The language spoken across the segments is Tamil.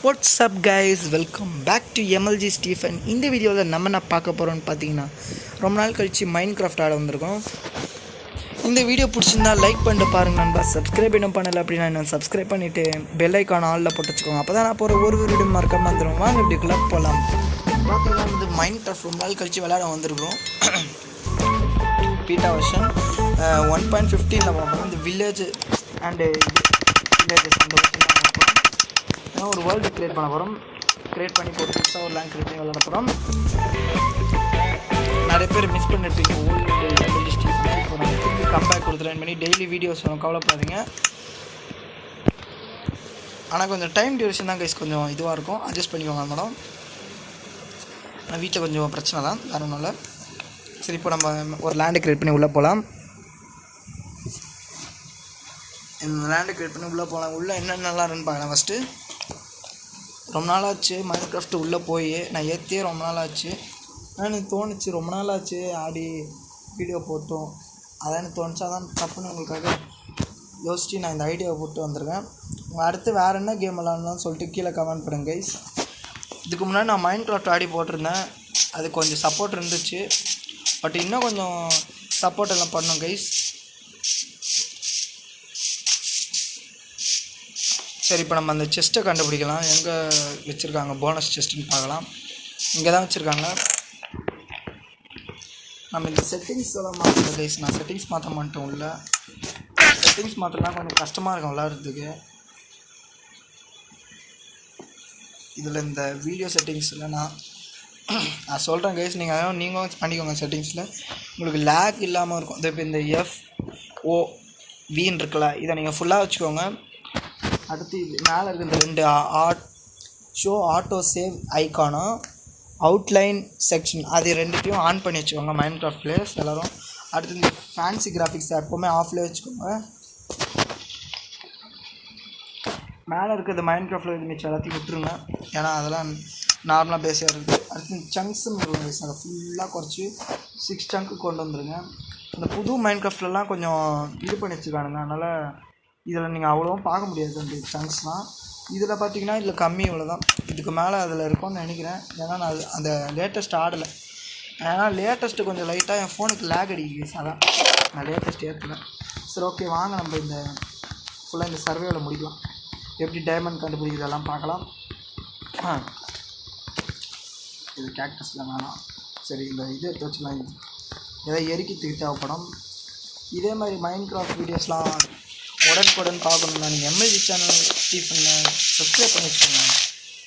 What's up guys, welcome back to MLG Stephen. இந்த வீடியோவில் நம்ம என்ன பார்க்க போகிறோம்னு பார்த்தீங்கன்னா ரொம்ப நாள் கழிச்சு மைன்கிராஃப்ட் ஆட வந்திருக்கோம். இந்த வீடியோ பிடிச்சிருந்தா லைக் பண்ணிட்டு பாருங்க நண்பா. சப்ஸ்கிரைப் இன்னும் பண்ணலை அப்படின்னா என்ன சப்ஸ்கிரைப் பண்ணிவிட்டு பெல் ஐக்கான் ஆலில் போட்டு வச்சுக்கோங்க. அப்போ தான் நான் போகிற ஒரு வீடியோ மறக்காம வந்துடும். வாங்க வீடியோக்குள்ளே போகலாம். பார்த்தீங்கன்னா வந்து மைன்கிராஃப்ட் ரொம்ப நாள் கழிச்சு விளையாட வந்திருக்கிறோம். பீட்டா வெர்ஷன் 1.15 பார்ப்போம். இந்த வில்லேஜ் அண்டு வில்லேஜஸ் அந்த வெர்ஷன் ஒரு வேர்ல்டு கிரியேட் பண்ண போகிறோம். கிரியேட் பண்ணி போட்டு புதுசாக ஒரு லேண்ட் கிரியேட் பண்ணி விளையாட போகிறோம். நிறைய பேர் மிஸ் பண்ணிருப்பீங்க ஓல்டு டிஸ்ட்ரிக்ட். இப்போ நான் திரும்பி கம்பேக் கொடுத்துறேன் பண்ணி டெய்லி வீடியோஸ் கவலைப்படாதீங்க. ஆனால் கொஞ்சம் டைம் டியூரேஷன் தான் கைஸ் கொஞ்சம் இதுவாக இருக்கும். அட்ஜஸ்ட் பண்ணிக்கோங்க மேடம். ஆனால் வீட்டில் கொஞ்சம் பிரச்சனை தான், வேறு ஒன்றும் இல்லை. சரி, இப்போ நம்ம ஒரு லேண்டு கிரியேட் பண்ணி உள்ளே போகலாம். இந்த லேண்டு கிரியேட் பண்ணி உள்ளே போகலாம். உள்ளே என்னென்னலாம் இருக்குன்னு பார்க்கலாம். ஃபஸ்ட்டு ரொம்ப நாளாச்சு மைன்கிராஃப்ட் உள்ளே போய் நான் ஏற்றியே ரொம்ப நாளாச்சு. ஆனால் எனக்கு தோணுச்சு ரொம்ப நாளாச்சு ஆடி வீடியோ போட்டோம். அதான் எனக்கு தோணுச்சு, அதான் தப்புன்னு உங்களுக்காக யோசிச்சு நான் இந்த ஐடியாவை போட்டு வந்திருக்கேன். அடுத்து வேறு என்ன கேம் விளாட்லான்னு சொல்லிட்டு கீழே கமெண்ட் பண்ணுங்க கைஸ். இதுக்கு முன்னாடி நான் மைன்கிராஃப்ட் ஆடி போட்டிருந்தேன். அது கொஞ்சம் சப்போர்ட் இருந்துச்சு, பட் இன்னும் கொஞ்சம் சப்போர்ட் எல்லாம் பண்ணோம் கைஸ். சரி, இப்போ நம்ம அந்த செஸ்ட்டை கண்டுபிடிக்கலாம். எங்கே வச்சுருக்காங்க போனஸ் செஸ்ட்டுன்னு பார்க்கலாம். இங்கே தான் வச்சுருக்காங்க. நம்ம இந்த செட்டிங்ஸ் எல்லாம் மாற்றல கைஸ். நான் செட்டிங்ஸ் மாற்ற மாட்டோம். உள்ள செட்டிங்ஸ் மாற்றலாம் கொஞ்சம் கஷ்டமாக இருக்கும் விளாட்றதுக்கு. இதில் இந்த வீடியோ செட்டிங்ஸில் நான் சொல்கிறேன் கைஸ், நீங்களும் பண்ணிக்கோங்க. செட்டிங்ஸில் உங்களுக்கு லேக் இல்லாமல் இருக்கும். இப்போ இந்த FOVன்னு இருக்குல்ல, இதை நீங்கள் ஃபுல்லாக வச்சுக்கோங்க. அடுத்து இது மேலே இருக்க இந்த ரெண்டு ஷோ ஆட்டோ சேவ் ஐக்கானும் அவுட்லைன் செக்ஷன் அது ரெண்டுத்தையும் ஆன் பண்ணி வச்சுக்கோங்க மைன்கிராஃப்ட் பிளேயர்ஸ் எல்லோரும். அடுத்து இந்த ஃபேன்சி கிராஃபிக்ஸ் எப்போவுமே ஆஃப்லேயே வச்சுக்கோங்க. மேலே இருக்கிறது மைன்கிராஃப்டில் இது மிச்சம் எல்லாத்தையும் விட்டுருங்க, ஏன்னா அதெல்லாம் நார்மலாக பேஸியாக இருக்குது. அடுத்து சங்க்ஸ்ன்னு இருக்கும், அதை ஃபுல்லாக குறைச்சி 6 சங்க்கு கொண்டு வந்துடுங்க. இந்த புது மைன்கிராஃப்ட்லாம் கொஞ்சம் இது பண்ணி வச்சுக்கானுங்க, அதனால் இதில் நீங்கள் அவ்வளோவும் பார்க்க முடியாது அந்த சங்க்ஸ்லாம். இதில் பார்த்தீங்கன்னா இதில் கம்மி இவ்வளோ தான். இதுக்கு மேலே அதில் இருக்கும்னு நினைக்கிறேன், ஏன்னா நான் அந்த லேட்டஸ்ட் ஆடலை. ஏன்னா லேட்டஸ்ட்டு கொஞ்சம் லைட்டாக என் ஃபோனுக்கு லேக் அடிக்குது, அதான் நான் லேட்டஸ்ட் ஏற்றலை. சரி, ஓகே, வாங்க நம்ம இந்த ஃபுல்லாக இந்த சர்வேவில் முடிக்கலாம். எப்படி டைமண்ட் கண்டுபிடிக்கிறதெல்லாம் பார்க்கலாம். இது கேக்டஸில் வேணாம். சரி, இந்த இது எடுத்து வச்சுக்கலாம். இது எதாவது எரிக்கிறதுக்கு தேவைப்படும். இதே மாதிரி மைன்கிராஃப்ட் வீடியோஸ்லாம் உடனுக்குடன் பார்க்கணும்னா நீங்கள் MLG சேனல் ஸ்டீஃபனை சப்ஸ்கிரைப் பண்ணி வச்சுக்கோங்க.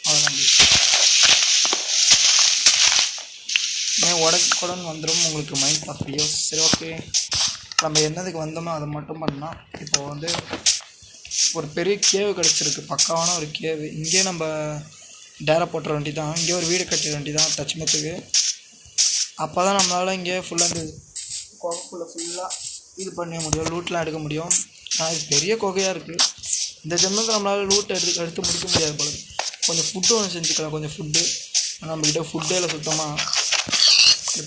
அவ்வளோதான், உடனுக்குடன் வந்துடும் உங்களுக்கு மைன்கிராஃப்ட் வீடியோஸ். சரி, ஓகே, நம்ம என்னதுக்கு வந்தோமோ அதை மட்டும் பண்ணலாம். இப்போது வந்து ஒரு பெரிய கேவு கிடச்சிருக்கு, பக்காவான ஒரு கேவு. இங்கேயே நம்ம டேரா போட்டுற வேண்டி தான், இங்கே ஒரு வீடு கட்டிட வேண்டி தான் தச்சுமத்துக்கு. அப்போ தான் நம்மளால் இங்கே ஃபுல்லாக இந்த கோகைக்குள்ளே ஃபுல்லாக இது பண்ண முடியும், லூட்லாம் எடுக்க முடியும். இது பெரிய கொகையாக இருக்குது. இந்த ஜென்மத்தில் நம்மளால் லூட் எடுத்து முடிக்க முடியாது போல. கொஞ்சம் ஃபுட்டு ஒன்று செஞ்சுக்கலாம். கொஞ்சம் ஃபுட்டு நம்மக்கிட்ட ஃபுட்டே இல்லை சுத்தமாக.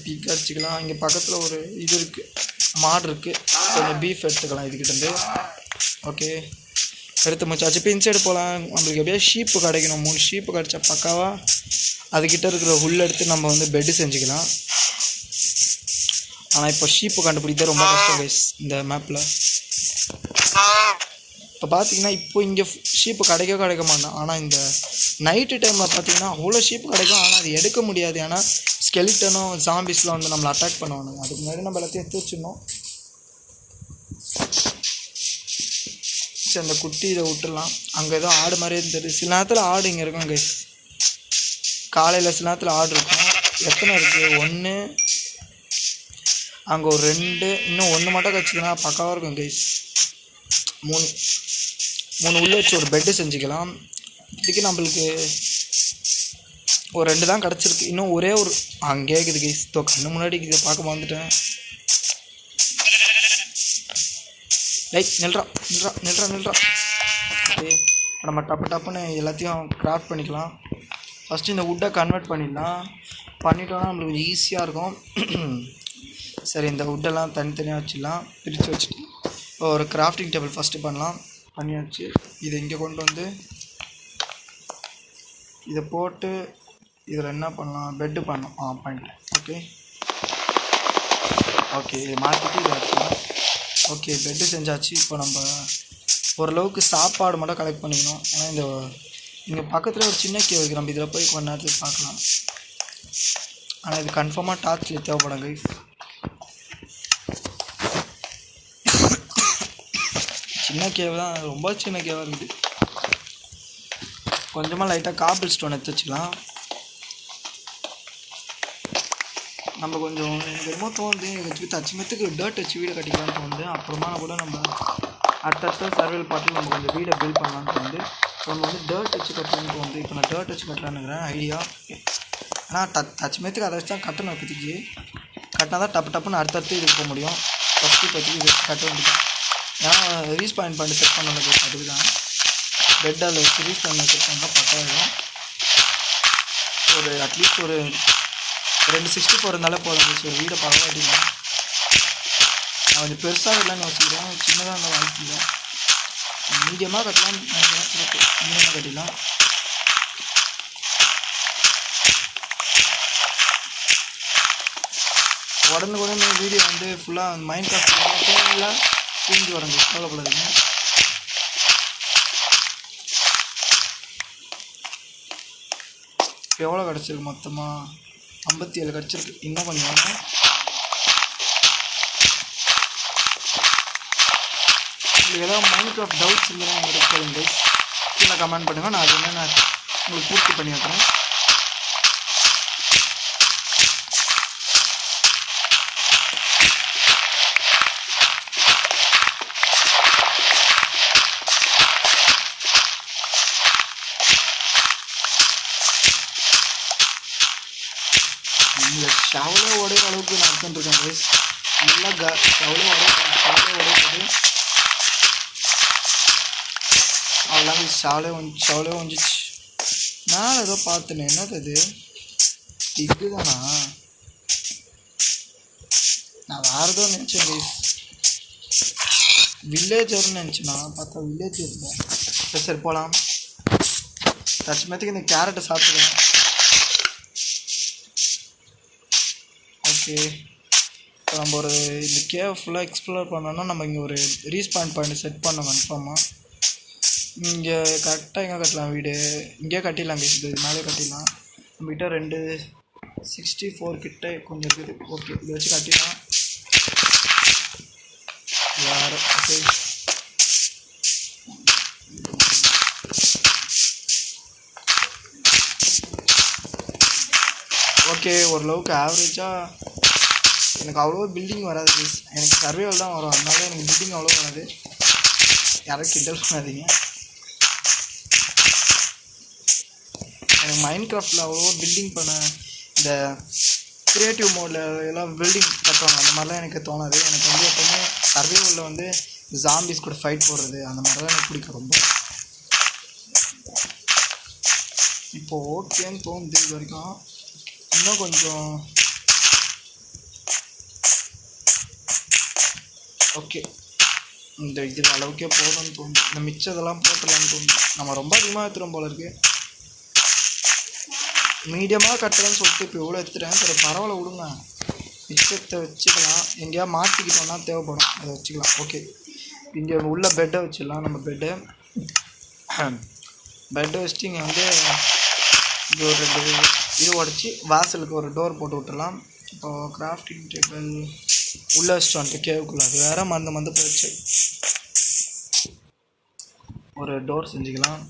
பிக் அடிச்சிக்கலாம். இங்கே பக்கத்தில் ஒரு இது இருக்குது, மாடு இருக்குது. கொஞ்சம் பீஃப் எடுத்துக்கலாம் இதுக்கிட்டேருந்து. ஓகே, எடுத்து முடிச்சாச்சு. இப்போ இன்சைடு போகலாம். நம்மளுக்கு எப்படியா ஷீப்பு கிடைக்கணும். 3 ஷீப்பு கிடச்சா பக்காவாக அதுக்கிட்ட இருக்கிற உள்ள எடுத்து நம்ம வந்து பெட்டு செஞ்சுக்கலாம். ஆனால் இப்போ ஷீப்பு கண்டுபிடிக்கிறது ரொம்ப கஷ்டம் கைஸ் இந்த மேப்பில். இப்போ பார்த்தீங்கன்னா இப்போ இங்கே ஷீப்பு கிடைக்க மாட்டோம். ஆனால் இந்த நைட்டு டைமில் பார்த்தீங்கன்னா அவ்வளோ ஷீப்பு கிடைக்கும். ஆனால் அது எடுக்க முடியாது, ஏன்னா ஸ்கெலிட்டனும் ஜாம்பிஸ்லாம் வந்து நம்மளை அட்டாக் பண்ணுவாங்க. அதுக்கு முன்னாடி நம்ம எல்லாத்தையும் எடுத்து வச்சிடணும். சரி, அந்த குட்டி இதை விட்டுடலாம். அங்கே ஏதோ ஆடு மாதிரியே தெரியுது. சில நேரத்தில் ஆடு இங்கே இருக்கும் கைஸ். காலையில் சில நேரத்தில் ஆடு இருக்கும். எத்தனை இருக்குது? 1, அங்கே ஒரு 2, இன்னும் 1 மட்டும் கழிச்சிதுன்னா பக்காவாக இருக்கும் கைஸ். 3 உள்ளே வச்சு ஒரு பெட்டு செஞ்சுக்கலாம். இதுக்கு நம்மளுக்கு ஒரு 2 தான் கிடச்சிருக்கு. இன்னும் ஒரே ஒரு அங்கே இருக்குது கைஸ். கண்ணு முன்னாடி இதை பார்க்க வந்துட்டேன். லைக் நில்றா. ஓகே, நம்ம டப்புன்னு எல்லாத்தையும் கிராஃப்ட் பண்ணிக்கலாம். ஃபஸ்ட்டு இந்த வுட்டை கன்வெர்ட் பண்ணிட்டோன்னா நம்மளுக்கு ஈஸியாக இருக்கும். சரி, இந்த வுட்டெல்லாம் தனித்தனியாக வச்சிடலாம். பிரித்து வச்சுட்டு ஒரு கிராஃப்டிங் டேபிள் ஃபஸ்ட்டு பண்ணியாச்சு. இதை இங்கே கொண்டு வந்து இதை போட்டு இதில் என்ன பண்ணலாம், பெட்டு பண்ணலாம். பண்ணிட்டேன். ஓகே ஓகே, இதை மாற்றிட்டு இதை வச்சுக்கலாம். ஓகே, பெட்டு செஞ்சாச்சு. இப்போ நம்ம ஓரளவுக்கு சாப்பாடு மட்டும் கலெக்ட் பண்ணிக்கணும். ஏன்னா இந்த இங்கே பக்கத்தில் ஒரு சின்ன கேவ் இருக்குது, நம்ம இதில் போய் கொஞ்ச நேரத்துக்கு பார்க்கலாம். ஆனால் இது கன்ஃபார்மாக டார்ச்சில் தேவைப்படும் கைஸ். சின்ன கேவ் தான், ரொம்ப சின்ன கேவாக இருக்குது. கொஞ்சமாக லைட்டாக காபிள் ஸ்டோன் எடுத்து வச்சுக்கலாம். நம்ம கொஞ்சம் எனக்கு என்னமோ தோணுது, வச்சு தச்சுமத்துக்கு டர்ட் வச்சு வீடை கட்டிக்கலான்னு தோணுது. அப்புறமா கூட நம்ம அடுத்தடுத்த சர்வேல் பார்த்து நம்ம கொஞ்சம் வீடை பில்ட் பண்ணலான்னு தோணுது. ஸோ நம்ம வந்து டர்ட் வச்சு கட்டலான்னு தோணுது. இப்போ நான் டர்ட் வச்சு கட்டலான்னுக்கிறேன் ஐடியா. ஆனால் தச்சுமத்துக்கு அதை வச்சு தான் கட்டணும். இப்போதைக்கு கட்டினா தான் டப்புன்னு அடுத்தடுத்து இதுக்கு போக முடியும். ஃபஸ்ட்டு இப்போதைக்கு இது கட்ட வேண்டியதான். ஏன்னா ரீஸ்பாயின் பண்ணி செட் பண்ணது அதுக்கு தான். பெட்டால் வச்சு ரீஸ்பாயின் செட் பண்ணால் பக்காயிடும். ஒரு அட்லீஸ்ட் ஒரு 264 இருந்தாலே போதும். ஸோ வீடை பரவாயில்லை. நான் கொஞ்சம் பெருசாக இல்லைன்னு வச்சுக்கிறேன், சின்னதாக இருந்தால் வாய்ப்பு இல்லை. மீடியமாக கட்டலாம், மீடியமாக கட்டிடலாம். உடனே வீடியோ வந்து ஃபுல்லாக மைண்ட் கிராஃப்ட் ஃபுல்லாக தூங்கி வரங்க, கவலைப்படாதீங்க. எவ்வளோ கிடச்சிருக்கு மொத்தமாக? 57 கிடச்சிருக்கு. இன்னும் கொஞ்சம் வேணும். உங்களுக்கு ஏதாவது மைண்ட் கிராஃப்ட் டவுட்ஸ் இருந்தால் உங்களுக்கு கேளுங்க, கீழே கமெண்ட் பண்ணுங்கள். நான் அது என்னென்ன உங்களுக்கு பூர்த்தி பண்ணி வைக்கிறேன். இந்த ஷவலே உடையிற அளவுக்கு நான் எடுத்துட்டுருக்கேன் கைஸ். ஃபுல்லாக ஷவலே உடையிறது. அவ்வளோதான் ஷவலே வந்துச்சு. நான் ஏதோ பார்த்தேன், என்னது அது? இதுதானா? நான் வேறு ஏதோ நினச்சேன் கைஸ், வில்லேஜர்னு நினச்சேன்னா பார்த்தா வில்லேஜர் இல்லை. சரி போகலாம். தச்சுமத்துக்கு இந்த கேரட்டை சாப்பிடுவேன். ஓகே, இப்போ நம்ம ஒரு இந்த கேவ் ஃபுல்லாக எக்ஸ்ப்ளோர் பண்ணோன்னா நம்ம இங்கே ஒரு ரீஸ்பாண்ட் பாயிண்ட் செட் பண்ணோம் கன்ஃபார்மாக. இங்கே கரெக்டாக எங்கே கட்டலாம் வீடு? இங்கே கட்டிடலாம் கைஸ், இது மேலே கட்டிடலாம். நம்மகிட்ட 264 கிட்ட கொஞ்சம் இருக்குது. ஓகே, இதை வச்சு கட்டிடலாம். வேறு ஓகே, ஓகே ஓரளவுக்கு ஆவரேஜாக. எனக்கு அவ்வளோ பில்டிங் வராது கைஸ், எனக்கு சர்வேவல் தான் வரும். அதனால எனக்கு பில்டிங் அவ்வளோ வராது, யாரும் கிண்டல் பண்ணாதீங்க. எனக்கு மைண்ட் கிராஃப்டில் அவ்வளோ பில்டிங் பண்ண, இந்த க்ரியேட்டிவ் மோடில் எல்லாம் பில்டிங் கட்டுவாங்க, அந்த மாதிரிலாம் எனக்கு தோணாது. எனக்கு வந்து எப்போவுமே சர்வேவலில் வந்து ஜாம்பிஸ் கூட ஃபைட் போடுறது அந்த மாதிரி தான் எனக்கு பிடிக்கும் ரொம்ப. இப்போது ஓகேன்னு தோணுது. இது வரைக்கும் இன்னும் கொஞ்சம் ஓகே, இந்த இது அளவுக்கே போதும்னு தோணுது. இந்த மிச்சதெல்லாம் போட்டுடலான்னு தோணுது. நம்ம ரொம்ப அதிகமாக எடுத்துகிறோம் போல இருக்குது. மீடியமாக கட்டுறேன்னு சொல்லிட்டு இப்போ எவ்வளோ எடுத்துட்டேன். சரி பரவாயில்ல விடுங்க, மிச்சத்தை வச்சுக்கலாம். எங்கேயா மாட்டிக்கிட்டோன்னா தேவைப்படும், அதை வச்சுக்கலாம். ஓகே, இங்கே உள்ள பெட்டை வச்சிடலாம். நம்ம பெட்டை வச்சுட்டு இங்கே வந்து இங்கே ஒரு 2 இது உடச்சி வாசலுக்கு ஒரு டோர் போட்டு விட்டுடலாம். இப்போது கிராஃப்டிங் டேபிள் உள்ளே வச்சுட்டு வந்துட்டு கேவுக்குள்ள அது வேறு மறந்து போயிடுச்சு. ஒரு டோர் செஞ்சுக்கலாம்.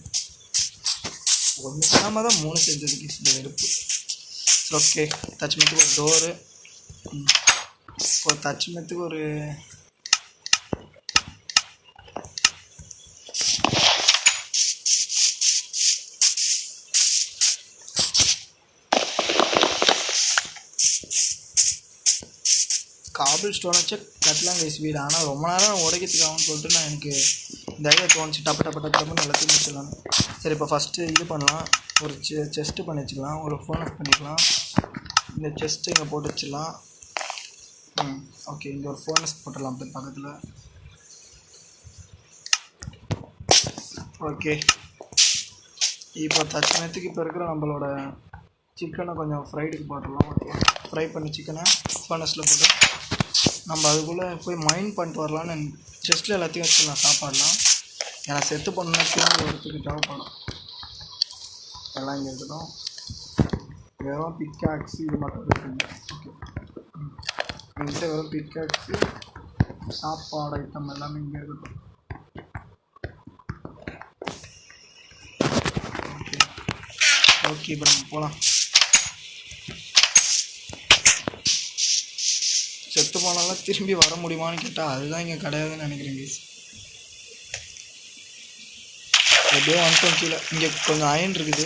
ஒன்று இல்லாமல் தான் 3 செஞ்சதுக்கு இந்த வெறுப்பு. ஓகே, தச்சுமத்துக்கு ஒரு டோரு, இப்போ தச்சுமத்துக்கு ஒரு காபிள் ஸ்டோன் வச்சு கட்டலாம் கைஸ் வீடு. ஆனால் ரொம்ப நேரம் உடைக்கிறதுக்கு ஆகும்னு சொல்லிட்டு நான் எனக்கு இந்த ஐடியா தோணுச்சு. டப்பு எல்லாத்தையும் முடிச்சிடலாம். சரி, இப்போ ஃபஸ்ட்டு இது பண்ணலாம். ஒரு செஸ்ட்டு பண்ணி வச்சுக்கலாம், ஒரு ஃபோனஸ் பண்ணிக்கலாம். இந்த செஸ்ட்டு இங்கே போட்டு வச்சிடலாம். ஓகே, இங்கே ஒரு ஃபோனஸ் போட்டுடலாம் அப்படி பக்கத்தில். ஓகே, இப்போ தட்சணத்துக்கு இப்போ இருக்கிற நம்மளோட சிக்கனை கொஞ்சம் ஃப்ரைடுக்கு போட்டுடலாம். ஓகே, ஃப்ரை பண்ணி சிக்கனை ஃபர்னஸில் போட்டு நம்ம அதுக்குள்ளே போய் மைண்ட் பண்ணிட்டு வரலான்னு செஸ்ட்டில் எல்லாத்தையும் வச்சுக்கலாம். சாப்பாடலாம் ஏன்னா செத்து பண்ணணும்னா திரும்பி வரத்துக்கு தேவைப்படும். எல்லாம் இங்கே இருக்கட்டும். வெறும் பிக்காக்ஸு இது மட்டும் இருக்குங்க. ஓகே, எங்கிட்ட வெறும் பிக்காக்ஸு சாப்பாடு ஐட்டம் எல்லாமே இங்கே இருக்கட்டும். ஓகே, இப்போ நம்ம போகலாம். செத்து போனாலும் திரும்பி வர முடியுமான்னு கேட்டால் அதுதான் இங்கே கிடையாதுன்னு நினைக்கிறேன் கேஸ். எப்படியோ வந்துட்டோம் கீழே. இங்கே கொஞ்சம் அயன் இருக்குது.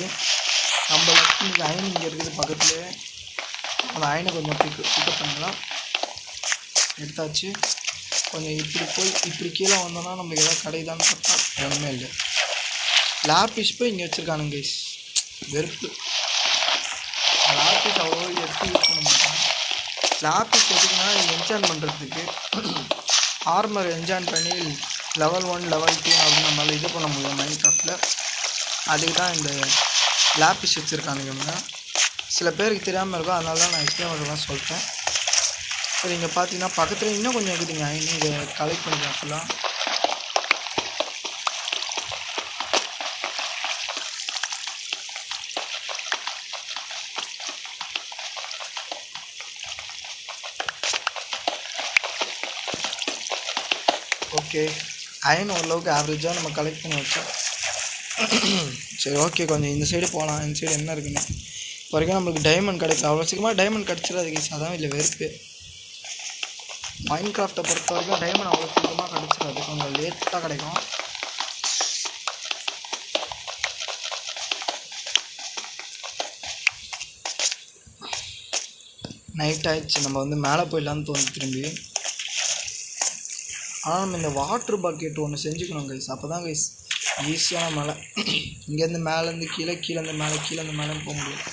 நம்ம இங்கே அயன் இங்கே இருக்குது பக்கத்துலேயே. அந்த அயனை கொஞ்சம் பிக்கப் பண்ணலாம். எடுத்தாச்சு. கொஞ்சம் இப்படி போய் இப்படி கீழே வந்தோன்னா நம்மளுக்கு எதாவது கிடைக்குதான்னு பார்த்தா ஒன்றுமே இல்லை. லேபிஸ் போய் இங்கே வச்சுருக்கானுங்க கைஸ். வெறுப்பு. லேபிஸ் அவ்வளோ எடுத்து யூஸ் பண்ண மாட்டாங்க. லேபிஸ் எதுக்குன்னா என்ஜான் பண்ணுறதுக்கு ஆர்மர் என்ஜான் பண்ணி லெவல் 1 லெவல் 2 அப்படின்னு நம்மளால் இது பண்ண முடியும் மைண்ட் கிராஃப்டில். அதுக்கு தான் இந்த லேபிஸ் வச்சுருக்கானுங்க. சில பேருக்கு தெரியாமல் இருக்கும், அதனால தான் நான் எக்ஸ்பிளைன் பண்ணுறதான் சொல்லிட்டேன். சரி, இங்கே பார்த்தீங்கன்னா பக்கத்தில் இன்னும் கொஞ்சம் இருக்குதுங்க. இன்னும் இதை கலெக்ட் பண்ணிக்கலாம் ஃபுல்லாக. ஓகே, அயன் ஓரளவுக்கு ஆவரேஜாக நம்ம கலெக்ட் பண்ணி வச்சோம். சரி, ஓகே, கொஞ்சம் இந்த சைடு போகலாம். இந்த சைடு என்ன இருக்குன்னு இப்போ வரைக்கும் நம்மளுக்கு டைமண்ட் கிடைக்கல. அவ்வளோ சீக்கிரமாக டைமண்ட் கிடச்சிடாது கேஸ். அதான் இல்லை வெறுப்பு. மைண்ட் கிராஃப்டை பொறுத்த வரைக்கும் டைமண்ட் அவ்வளோ சீக்கிரமாக கிடச்சிடாது, கொஞ்சம் லேட்டாக கிடைக்கும். நைட் ஆயிடுச்சு. நம்ம வந்து மேலே போயிடலான்னு தோணுது திரும்பி. ஆனால் நம்ம இந்த வாட்ரு பக்கெட் ஒன்று செஞ்சுக்கணும் கைஸ். அப்போ தான் கைஸ் ஈஸியான மலை. இங்கேருந்து மேலேருந்து கீழே, கீழேருந்து மேலே, கீழேருந்து மேலேன்னு போக முடியும்.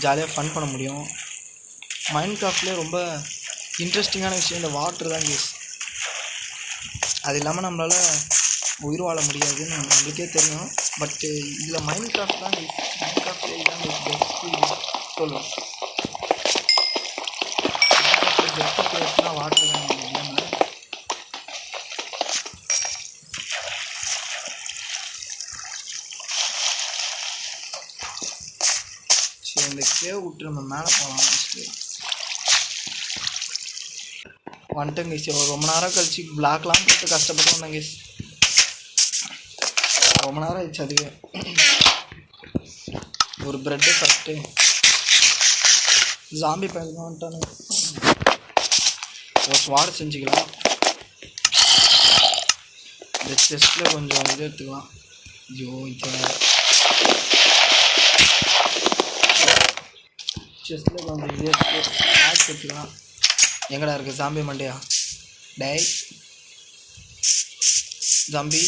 ஜாலியாக ஃபன் பண்ண முடியும். மைண்ட் கிராஃப்ட்லேயே ரொம்ப இன்ட்ரெஸ்டிங்கான விஷயம் இந்த வாட்ரு தான் கைஸ். அது இல்லாமல் நம்மளால் உயிர் வாழ முடியாதுன்னு நம்மளுக்கே தெரியும். பட்டு இதில் மைண்ட் கிராஃப்ட் தான் கைஸ். மைண்ட் கிராஃப்ட்லேயே தான் கைஸ் பெஸ்ட்டு சொல்லுவோம். பெஸ்ட்டு பிளேஸ்னா வாட்ரு தான் கேமில். சரி, இந்த கேவ் விட்டு நம்ம மேலே போகலாம். ஃபஸ்ட்டு வந்துட்டேங்க கைஸ். ரொம்ப நேரம் கழிச்சு பிளாக்லாம் போட்டு கஷ்டப்பட்டு வந்தேன் கைஸ். ரொம்ப நேரம் ஆயிடுச்சு. அதுவே ஒரு ப்ரெட்டு சாப்பிட்டு ஜாம்பி பையன் வந்துட்டானு ஒரு ஸ்வாடு செஞ்சுக்கலாம். இந்த செஸ்ட்டில் கொஞ்சம் இது எடுத்துக்கலாம். ஐயோ, இது செஸ்ட்டில் கொஞ்சம் இது எடுத்து மேட்ச் எடுத்துக்கலாம். எங்கடா இருக்குது ஜாம்பி மண்டையா? Die zombie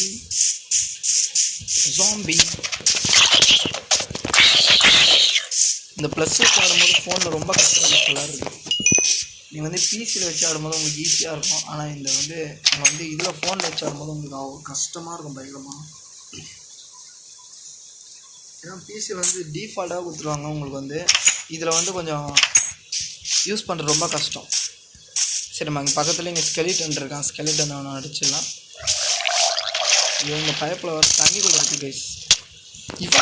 zombie. இந்த ப்ளஸ் வச்சு ஆடும்போது ஃபோனில் ரொம்ப கஷ்டமாக இருக்குது. நீங்கள் வந்து பிசியில் வச்சு ஆடும்போது உங்களுக்கு ஈஸியாக இருக்கும். ஆனால் இந்த வந்து நீங்கள் வந்து இதில் ஃபோனில் வச்சு ஆடும்போது உங்களுக்கு அவ்வளோ கஷ்டமாக இருக்கும், பயங்கரமாக. ஏன்னா பிசியில் வந்து டிஃபால்ட்டாக கொடுத்துருவாங்க உங்களுக்கு. வந்து இதில் வந்து கொஞ்சம் யூஸ் பண்ணுறது ரொம்ப கஷ்டம். சரி, நம்ம இங்கே பக்கத்தில் இங்கே ஸ்கெலிட்டன் இருக்கான். ஸ்கெலிட்டன் ஒன்று அடிச்சிடலாம். இது இந்த பைப்பில் வர தண்ணிக்குள்ளே இருக்குது கைஸ். இப்போ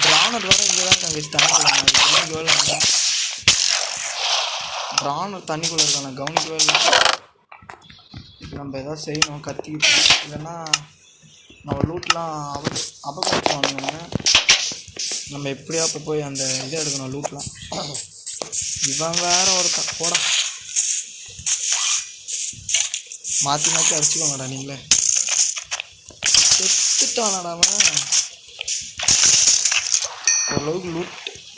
ட்ரானர் வர இங்கே தான் இருக்காங்க கைஸ். தண்ணிக்குள்ளே இல்லை. ட்ரானர் தண்ணிக்குள்ளே இருக்காங்க, கவனிக்கவே இல்லை. நம்ம எதாவது செய்யணும், கத்திக்கிட்டு. இல்லைன்னா நம்ம லூட்லாம் அபகரிச்சுவானுங்க. நம்ம எப்படியா இப்போ போய் அந்த இதை எடுக்கணும், லூட்லாம். இவன் வேற ஒருத்தன் போட மாற்றி மாற்றி அடிச்சுக்கோங்கடா நீங்களே. செத்துட்டானடாவன். ஓரளவுக்கு லூட்,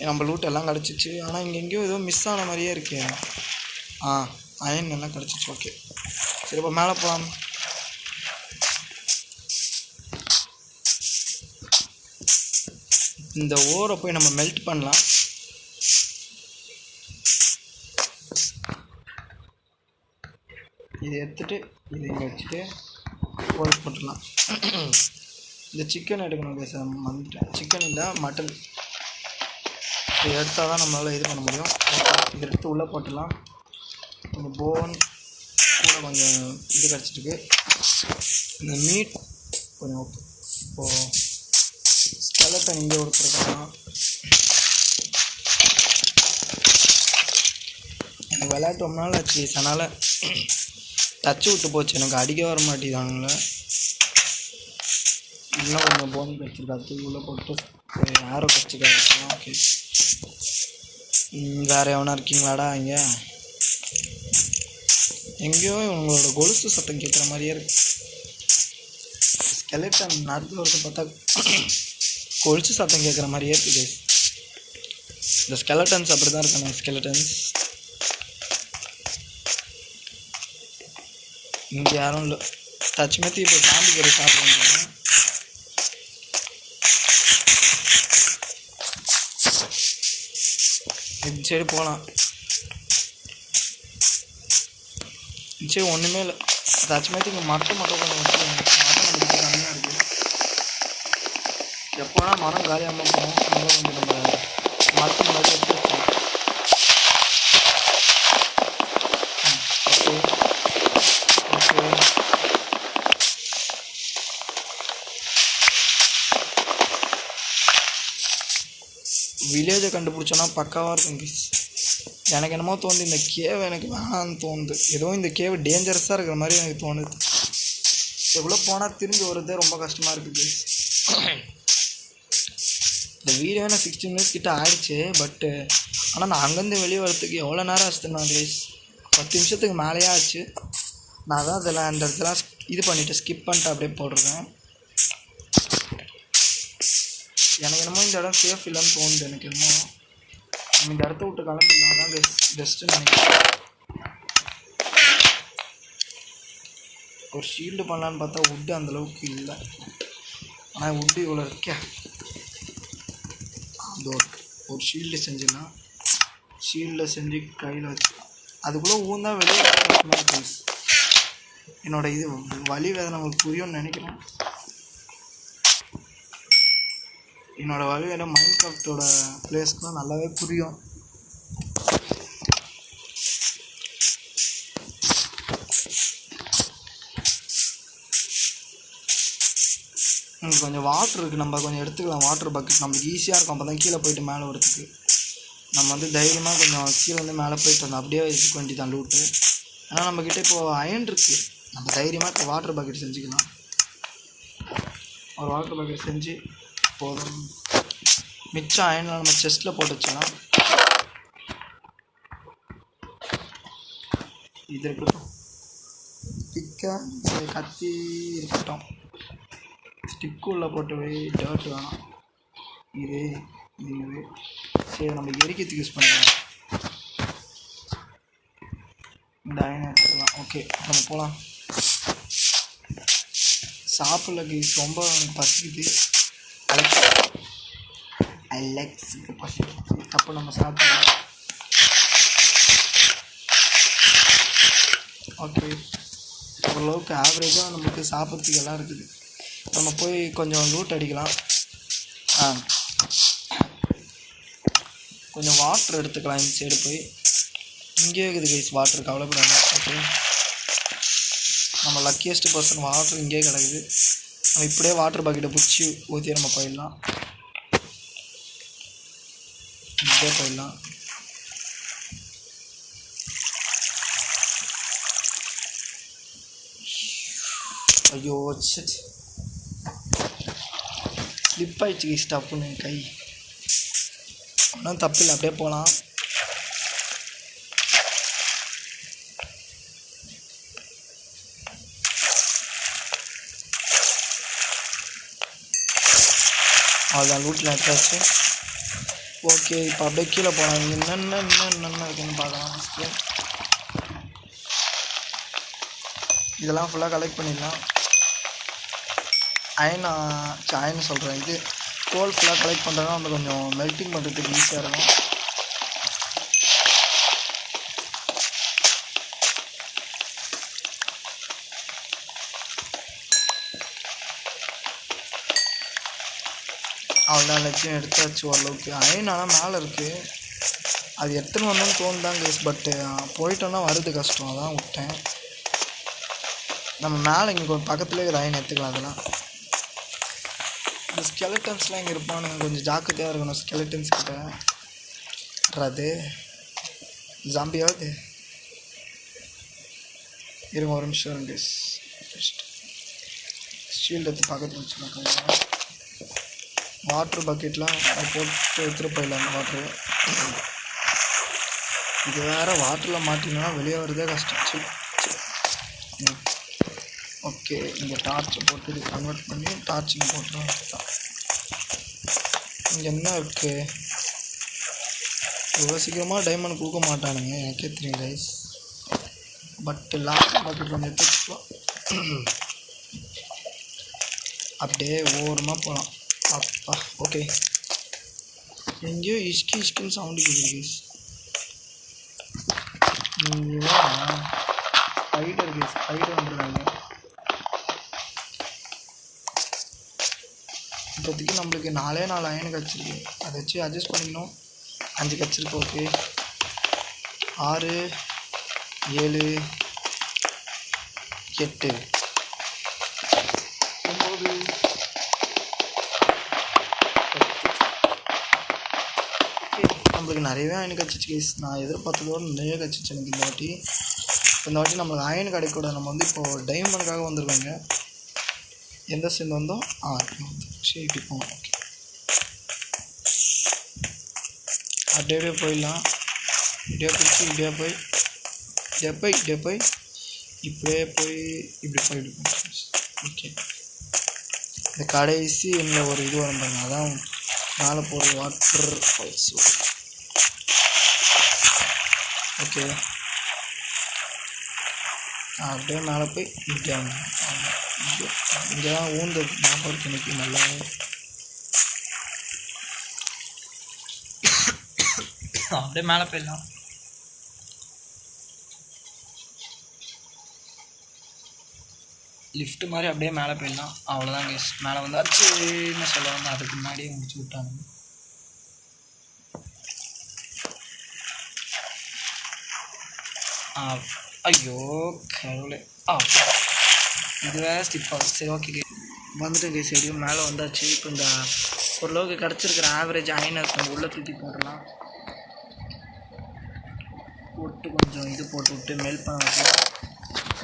நம்ம லூட் எல்லாம் கிடச்சிச்சு. ஆனால் இங்கே எங்கேயோ ஏதோ மிஸ் ஆன மாதிரியே இருக்கு. அயன் எல்லாம் கிடச்சிச்சு. ஓகே, சரி, இப்போ மேலே போகலாம். இந்த ஓரை போய் நம்ம மெல்ட் பண்ணலாம். இதை எடுத்துகிட்டு இதை இங்கே வச்சுட்டு ஓர் போட்டுடலாம். இந்த சிக்கன் எடுக்கணும் கைஸ், வந்துட்டேன். சிக்கன் இல்லை, மட்டன். இது எடுத்தால் தான் நம்மளால் இது பண்ண முடியும். இதை எடுத்து உள்ளே போட்டுடலாம். கொஞ்சம் போன் கூட கொஞ்சம் இது கிடச்சிருக்கு. இந்த மீட் கொஞ்சம் ஓகே. இப்போது ஸ்கெலட்டன் இங்கே கொடுத்துருக்காங்க. எனக்கு விளையாட்டு ரொம்ப நாள் ஆச்சு, அதனால் டச்சு விட்டு போச்சு. எனக்கு அடிக்க வர மாட்டேங்குதானுங்கள. இன்னும் கொஞ்சம் போன் கிடச்சிருக்கு, உள்ளே போட்டு யாரோ கிடச்சிருக்காரு. ஓகே, வேறு எவனா இருக்கீங்களாடா இங்கே? எங்கேயோ உங்களோட கொலுசு சத்தம் கேட்குற மாதிரியே இருக்கு. ஸ்கெலட்டன் நடந்து வரது பார்த்தா கொலுசு சத்தம் கேட்குற மாதிரியே இருக்குது. இந்த ஸ்கெலட்டன்ஸ் அப்படி தான் இருக்காங்க. ஸ்கெலட்டன்ஸ் இங்கே யாரும் இல்லை. டச் மெத்தி இப்போ சாம்பி கறி சாப்பிடுவாங்க. இந்த சைடு போகலாம். இந்த சைடு ஒன்றுமே இல்லை. டச் மெத்தி இங்கே மட்டும் கொஞ்சம் வச்சுருவாங்க. மரம் நமக்கு கம்மியாக இருக்குது. எப்போனா மரம் காலியாமல் போகும். அதனால கொஞ்சம் நம்ம மரத்து முன்னாடி எடுத்து வச்சோம். Okay okay. வில்லேஜை கண்டுபிடிச்சோன்னா பக்காவாக இருக்கும் கைஸ். எனக்கு என்னமோ தோணுது, இந்த கேவ் எனக்கு வேணான்னு தோணுது. ஏதோ இந்த கேவ் டேஞ்சரஸாக இருக்கிற மாதிரி எனக்கு தோணுது. எவ்வளோ போனால் திரும்பி வருதே ரொம்ப கஷ்டமாக இருக்குது கைஸ். இந்த வீடியோ நான் 16 மினிட்ஸ் கிட்ட ஆயிடுச்சு. பட்டு ஆனால் நான் அங்கேருந்து வெளியே வரத்துக்கு எவ்வளோ நேரம் ஆச்சுன்னா கைஸ், 10 நிமிஷத்துக்கு மேலேயே ஆச்சு. நான் தான் அதெல்லாம் அந்த இடத்துல இது பண்ணிவிட்டு ஸ்கிப் பண்ணிட்டு அப்படியே போடுறேன். எனக்கு என்னமோ இந்த இடம் சேஃப் இல்லைன்னு தோணுது. எனக்கு என்னமோ நம்ம இந்த இடத்த விட்டு கிளம்பிடலாம் தான் பெஸ்ட்டுன்னு நினைக்கிறேன். ஒரு ஷீல்டு பண்ணலான்னு பார்த்தா வுட்டு அந்தளவுக்கு இல்லை. ஆனால் வுட்டு இவ்வளோ இருக்கே. அது ஒரு ஷீல்டு செஞ்சிடலாம். ஷீல்டில் செஞ்சு கையில் வச்சுக்கலாம். அதுக்குள்ளே ஊந்தா வெளியே ப்ளீஸ். என்னோடய இது வலி வேதனை உங்களுக்கு புரியும்னு நினைக்கிறேன். என்னோடய வலி வேலை மைண்ட் கிராஃப்டோட பிளேஸ்க்குலாம் நல்லாவே புரியும். கொஞ்சம் வாட்டர் இருக்குது, நம்ம கொஞ்சம் எடுத்துக்கலாம். வாட்டர் பக்கெட் நம்மளுக்கு ஈஸியாக இருக்கும். அப்போ தான் கீழே போயிட்டு மேலே வரதுக்கு நம்ம வந்து தைரியமாக கொஞ்சம் கீழே வந்து மேலே போயிட்டு வந்தோம். அப்படியே இதுக்கு வேண்டி தான் லூட்டு. ஆனால் நம்மக்கிட்ட இப்போது அயன் இருக்குது. நம்ம தைரியமாக இப்போ வாட்டர் பக்கெட் செஞ்சுக்கலாம். ஒரு வாட்டர் பக்கெட் செஞ்சு போதும். மிச்சம் அயனில் நம்ம செஸ்ட்டில் போட்டு வச்சலாம். இது இருக்கட்டும், திக்காக கத்தி இருக்கட்டும். ஸ்டிக்குள்ளே போட்டு வை, டர்ட் வேணாம். இது சரி, நம்ம எரிக்கிறதுக்கு யூஸ் பண்ணிக்கலாம். இந்த அயனை எடுத்துக்கலாம். ஓகே, நம்ம போகலாம். சாப்பிடல கைஸ், ரொம்ப பசிக்குது. அலெக்ஸுக்கு பசிக்குது. அப்போ நம்ம சாப்பிடலாம். ஓகே, ஓரளவுக்கு ஆவரேஜாக நமக்கு சாப்பிட்றதுக்கு எல்லாம் இருக்குது. நம்ம போய் கொஞ்சம் லூட் அடிக்கலாம். கொஞ்சம் வாட்டர் எடுத்துக்கலாம். இந்த சைடு போய் இங்கே இருக்குது கைஸ் வாட்டர், கவலைப்படாங்க. ஓகே, நம்ம லக்கியஸ்ட் பர்சன் வாட்டர் இங்கே கிடக்குது. நம்ம இப்படியே வாட்டர் பக்கெட்டை பிடிச்சி ஊற்றி நம்ம போயிடலாம். இப்படியே போயிடலாம். ஐயோ சரி, ஸ்லிப் ஆகிடுச்சு கைஸ் டப்புன்னு கை. ஒன்றும் தப்பு இல்லை, அப்படியே போகலாம். அவ்வளோதான், லூட்டில் எடுத்தாச்சு. ஓகே, இப்போ அப்படியே கீழே போகலாம். என்னென்ன இருக்குன்னு பார்க்கலாம். ஃபஸ்ட்டு இதெல்லாம் ஃபுல்லாக கலெக்ட் பண்ணிடலாம். அயன் சொல்கிறேன், இது கோல் ஃபுல்லாக கலெக்ட் பண்ணுறதுனா நம்ம கொஞ்சம் மெல்ட்டிங் பண்ணுறதுக்கு ஈஸியாக இருக்கும். அவ்வளோ எல்லாத்தையும் எடுத்தாச்சு ஓரளவுக்கு. அயன் ஆனால் மேலே இருக்குது, அது எடுத்துன்னு வந்தோன்னு தோணுதான் கேஸ். பட்டு போயிட்டோன்னா வருது கஷ்டம், அதான் விட்டேன். நம்ம மேலே இங்கே கொஞ்சம் பக்கத்துலேயே இருக்கிற அயன் எடுத்துக்கலாம். அதெல்லாம் இந்த ஸ்கெலட்டன்ஸ்லாம் இங்கே இருப்பானுங்க, கொஞ்சம் ஜாக்கிரதையாக இருக்கணும் ஸ்கெலட்டன்ஸ் கிட்ட. அது ஜாம்பியாவது இருங்க, ஒரு நிமிஷம் இருங்க. ஷீல்டு எடுத்து பக்கத்தில் வச்சுருக்காங்க. வாட்ரு பக்கெட்லாம் போட்டு எடுத்துகிட்டு போயிடலாம். அந்த வாட்ரு இது வேறு வாட்டரில் மாட்டினா வெளியே வரதே கஷ்டம். ஓகே, இந்த டார்ச்சை போட்டு இது கன்வெர்ட் பண்ணி டார்ச்சிங் போட்டுருவோம். இங்கே என்ன இருக்குது? இவ்வளோ சீக்கிரமாக டைமண்ட் கொடுக்க மாட்டானுங்க, எனக்கே தெரியும் கைஸ். பட்டு லாஸ்ட் பக்கெட் கொஞ்சம் எடுத்துக்கலாம். அப்படியே ஓரமாக போகலாம். அப்பா ஓகே, எங்கேயோ இஷ்கின்னு சவுண்டு கேட்குது கைஸ். ஸ்பைடர் கைஸ், ஸ்பைடர் வந்துடுறாங்க. இப்போதைக்கு நம்மளுக்கு 4 அயன் கிடச்சிருக்கு, அதை வச்சு அட்ஜஸ்ட் பண்ணிக்கணும். 5 கிடச்சிருக்கு. ஓகே, 6 7 8 9 நம்மளுக்கு நிறையவே அயன் கிடச்சிச்சு கேஸ். நான் எதிர்பார்த்ததோடு நிறைய கிடச்சிச்சு எனக்கு இந்த வாட்டி. இந்த வாட்டி நம்மளுக்கு அயன் கிடைக்கூடாது. நம்ம வந்து இப்போது டைமண்டுக்காக வந்திருக்காங்க. எந்த சேர்ந்து வந்தோம்? சரி, இப்படி போகணும். ஓகே, அப்படியே போயிடலாம். இப்படியே பிடிச்சி இப்படியே போய் இப்படியே போய் இப்படியே போய் இப்படி போய். ஓகே, இந்த கடைசி என்ன ஒரு இது வரும் பாருங்க, அதான் மேலே போகிற வாட்டர் ஃபால்ஸ். ஓகே, அப்படியே மேலே போய் இங்கே இங்கே தான் ஊந்து ஞாபகம் இருக்கு எனக்கு நல்லா. அப்படியே மேலே போயிடலாம். லிஃப்ட் மாதிரி அப்படியே மேலே போயிடலாம். அவ்வளோதான் கேஸ், மேலே வந்தாச்சுன்னு சொல்ல வந்து அதுக்கு முன்னாடியே முடிச்சு விட்டாங்க. ஐயோ கடவுளே, இது வேறு ஸ்டிப் ஆகுது. சரி ஓகே கே, வந்துட்டு கேஸ் எப்படியும் மேலே வந்தாச்சு. இப்போ இந்த ஓரளவுக்கு கிடச்சிருக்கிற ஆவரேஜ் அயனை கொஞ்சம் உள்ளே தூக்கி போடலாம். போட்டு கொஞ்சம் இது போட்டு விட்டு மெல்ட் பண்ண வைக்கலாம்.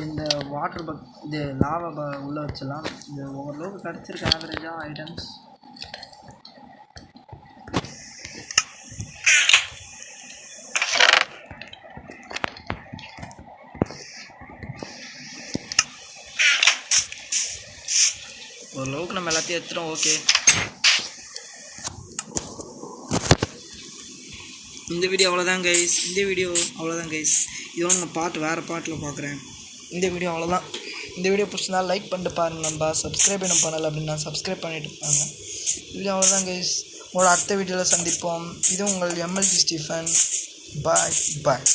இந்த வாட்டர் இது லாவா உள்ளே வச்சிடலாம். இது ஓரளவுக்கு கிடச்சிருக்க ஆவரேஜாக ஐட்டம்ஸ். ஓரளவுக்கு நம்ம எல்லாத்தையும் எடுத்துட்டோம். ஓகே, இந்த வீடியோ அவ்வளோதான் கைஸ். இதோட நான் வேறு பாட்டில் பார்க்குறேன். இந்த வீடியோ அவ்வளோதான். இந்த வீடியோ பிடிச்சிருந்தா லைக் பண்ணிட்டு பாருங்கள். நம்ம சப்ஸ்கிரைப் என்ன பண்ணலை அப்படின்னா சப்ஸ்கிரைப் பண்ணிட்டு இருப்பாங்க. வீடியோ அவ்வளோதான் கைஸ். உங்களோட அடுத்த வீடியோவில் சந்திப்போம். இது உங்கள் MLG Stephen. Bye bye.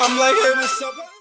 I'm like, hey, what's up?